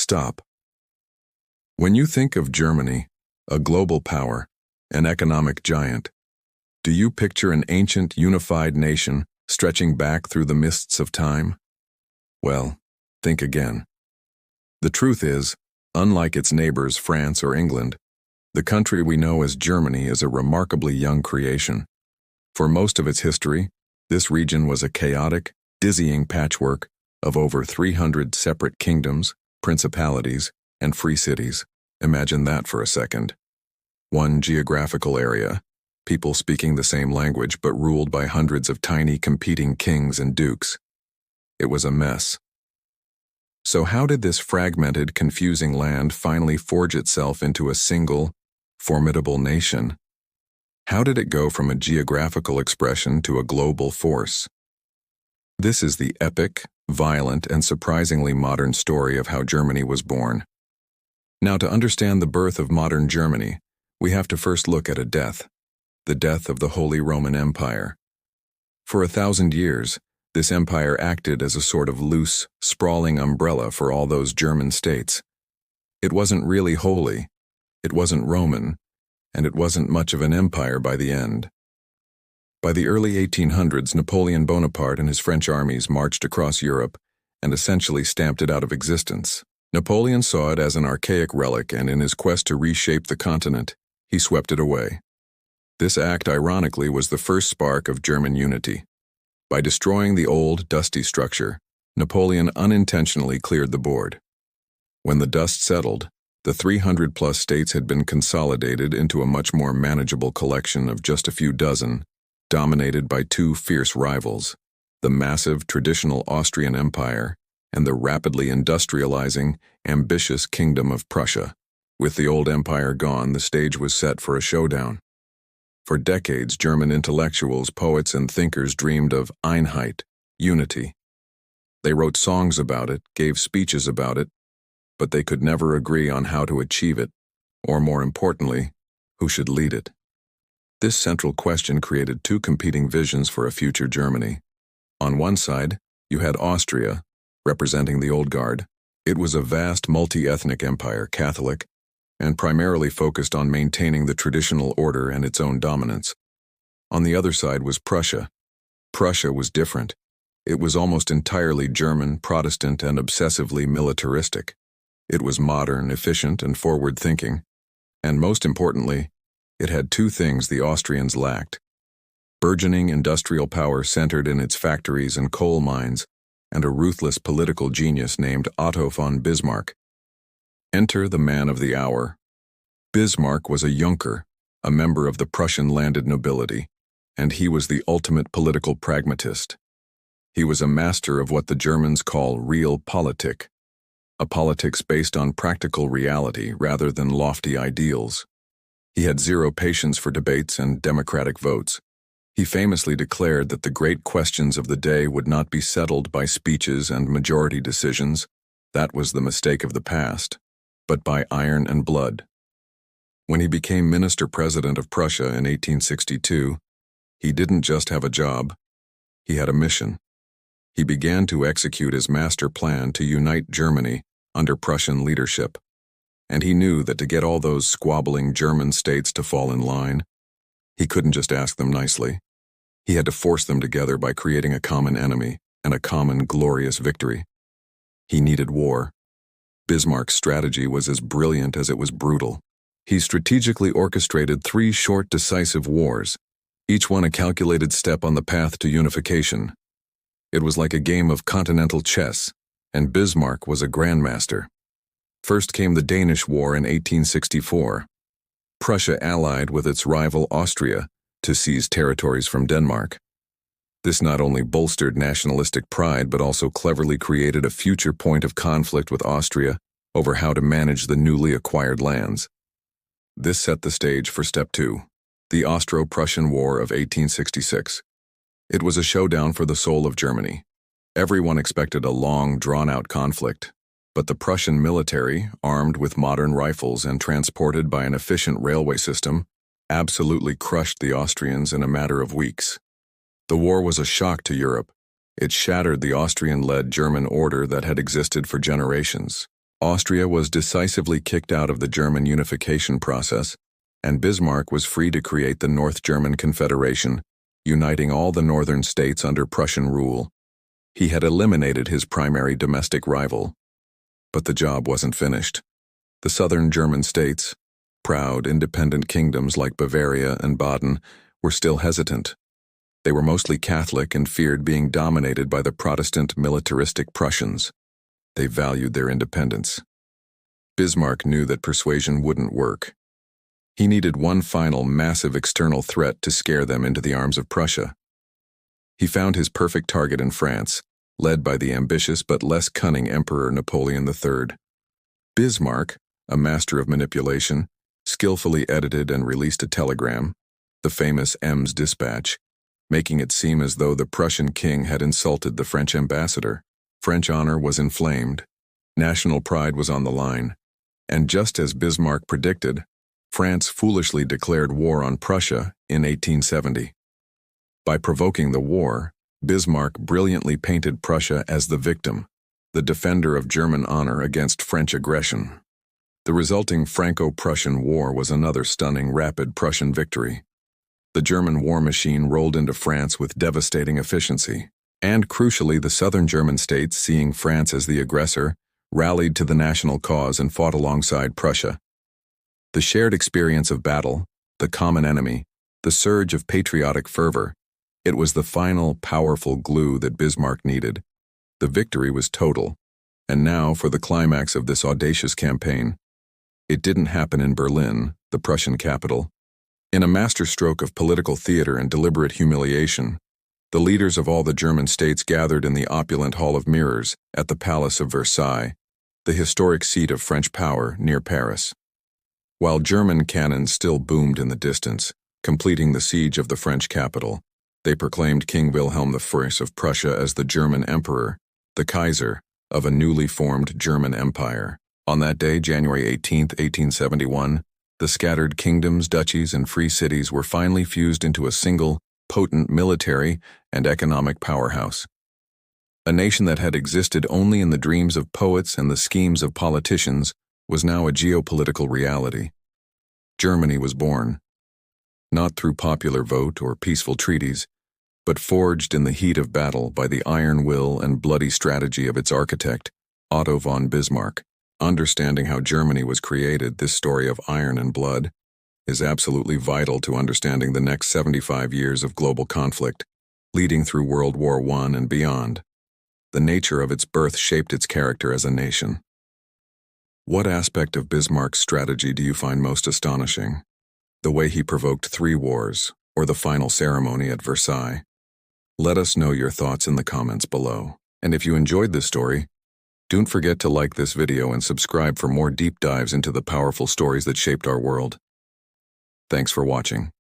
stop. When you think of Germany, a global power, an economic giant, do you picture an ancient, unified nation stretching back through the mists of time? Well, think again. The truth is, unlike its neighbors France or England, the country we know as Germany is a remarkably young creation. For most of its history, this region was a chaotic, dizzying patchwork of over 300 separate kingdoms, principalities, and free cities. Imagine that for a second. One geographical area, people speaking the same language but ruled by hundreds of tiny competing kings and dukes. It was a mess. So how did this fragmented, confusing land finally forge itself into a single, formidable nation? How did it go from a geographical expression to a global force? This is the epic, violent, and surprisingly modern story of how Germany was born. Now, to understand the birth of modern Germany, we have to first look at a death, the death of the Holy Roman Empire. For 1,000 years, this empire acted as a sort of loose, sprawling umbrella for all those German states. It wasn't really holy, it wasn't Roman, and it wasn't much of an empire by the end. By the early 1800s, Napoleon Bonaparte and his French armies marched across Europe and essentially stamped it out of existence. Napoleon saw it as an archaic relic, and in his quest to reshape the continent, he swept it away. This act, ironically, was the first spark of German unity. By destroying the old, dusty structure, Napoleon unintentionally cleared the board. When the dust settled, the 300-plus states had been consolidated into a much more manageable collection of just a few dozen, dominated by two fierce rivals, the massive traditional Austrian Empire and the rapidly industrializing, ambitious Kingdom of Prussia. With the old empire gone, the stage was set for a showdown. For decades, German intellectuals, poets, and thinkers dreamed of Einheit, unity. They wrote songs about it, gave speeches about it, but they could never agree on how to achieve it, or more importantly, who should lead it. This central question created two competing visions for a future Germany. On one side, you had Austria, representing the old guard. It was a vast multi-ethnic empire, Catholic, and primarily focused on maintaining the traditional order and its own dominance. On the other side was Prussia. Prussia was different. It was almost entirely German, Protestant, and obsessively militaristic. It was modern, efficient, and forward-thinking. And most importantly, it had two things the Austrians lacked: burgeoning industrial power centered in its factories and coal mines, and a ruthless political genius named Otto von Bismarck. Enter the man of the hour. Bismarck was a Junker, a member of the Prussian landed nobility, and he was the ultimate political pragmatist. He was a master of what the Germans call realpolitik, a politics based on practical reality rather than lofty ideals. He had zero patience for debates and democratic votes. He famously declared that the great questions of the day would not be settled by speeches and majority decisions. That was the mistake of the past, but by iron and blood. When he became minister-president of Prussia in 1862, he didn't just have a job, he had a mission. He began to execute his master plan to unite Germany under Prussian leadership, and he knew that to get all those squabbling German states to fall in line, he couldn't just ask them nicely. He had to force them together by creating a common enemy and a common glorious victory. He needed war. Bismarck's strategy was as brilliant as it was brutal. He strategically orchestrated 3 short, decisive wars, each one a calculated step on the path to unification. It was like a game of continental chess, and Bismarck was a grandmaster. First came the Danish War in 1864. Prussia allied with its rival Austria to seize territories from Denmark. This not only bolstered nationalistic pride but also cleverly created a future point of conflict with Austria over how to manage the newly acquired lands. This set the stage for Step 2, the Austro-Prussian War of 1866. It was a showdown for the soul of Germany. Everyone expected a long, drawn-out conflict, but the Prussian military, armed with modern rifles and transported by an efficient railway system, absolutely crushed the Austrians in a matter of weeks. The war was a shock to Europe. It shattered the Austrian-led German order that had existed for generations. Austria was decisively kicked out of the German unification process, and Bismarck was free to create the North German Confederation, uniting all the northern states under Prussian rule. He had eliminated his primary domestic rival. But the job wasn't finished. The southern German states, proud independent kingdoms like Bavaria and Baden, were still hesitant. They were mostly Catholic and feared being dominated by the Protestant militaristic Prussians. They valued their independence. Bismarck knew that persuasion wouldn't work. He needed one final massive external threat to scare them into the arms of Prussia. He found his perfect target in France, led by the ambitious but less cunning Emperor Napoleon III. Bismarck, a master of manipulation, skillfully edited and released a telegram, the famous Ems dispatch, making it seem as though the Prussian king had insulted the French ambassador. French honor was inflamed, national pride was on the line, and just as Bismarck predicted, France foolishly declared war on Prussia in 1870. By provoking the war, Bismarck brilliantly painted Prussia as the victim, the defender of German honor against French aggression. The resulting Franco-Prussian War was another stunning, rapid Prussian victory. The German war machine rolled into France with devastating efficiency, and crucially, the southern German states, seeing France as the aggressor, rallied to the national cause and fought alongside Prussia. The shared experience of battle, the common enemy, the surge of patriotic fervor, it was the final, powerful glue that Bismarck needed. The victory was total, and now for the climax of this audacious campaign. It didn't happen in Berlin, the Prussian capital. In a masterstroke of political theater and deliberate humiliation, the leaders of all the German states gathered in the opulent Hall of Mirrors at the Palace of Versailles, the historic seat of French power near Paris. While German cannons still boomed in the distance, completing the siege of the French capital, they proclaimed King Wilhelm I of Prussia as the German emperor, the Kaiser, of a newly formed German empire. On that day, January 18, 1871, the scattered kingdoms, duchies, and free cities were finally fused into a single, potent military and economic powerhouse. A nation that had existed only in the dreams of poets and the schemes of politicians was now a geopolitical reality. Germany was born, not through popular vote or peaceful treaties, but forged in the heat of battle by the iron will and bloody strategy of its architect, Otto von Bismarck. Understanding how Germany was created, this story of iron and blood, is absolutely vital to understanding the next 75 years of global conflict, leading through World War I and beyond. The nature of its birth shaped its character as a nation. What aspect of Bismarck's strategy do you find most astonishing? The way he provoked 3 wars, or the final ceremony at Versailles? Let us know your thoughts in the comments below. And if you enjoyed this story, don't forget to like this video and subscribe for more deep dives into the powerful stories that shaped our world. Thanks for watching.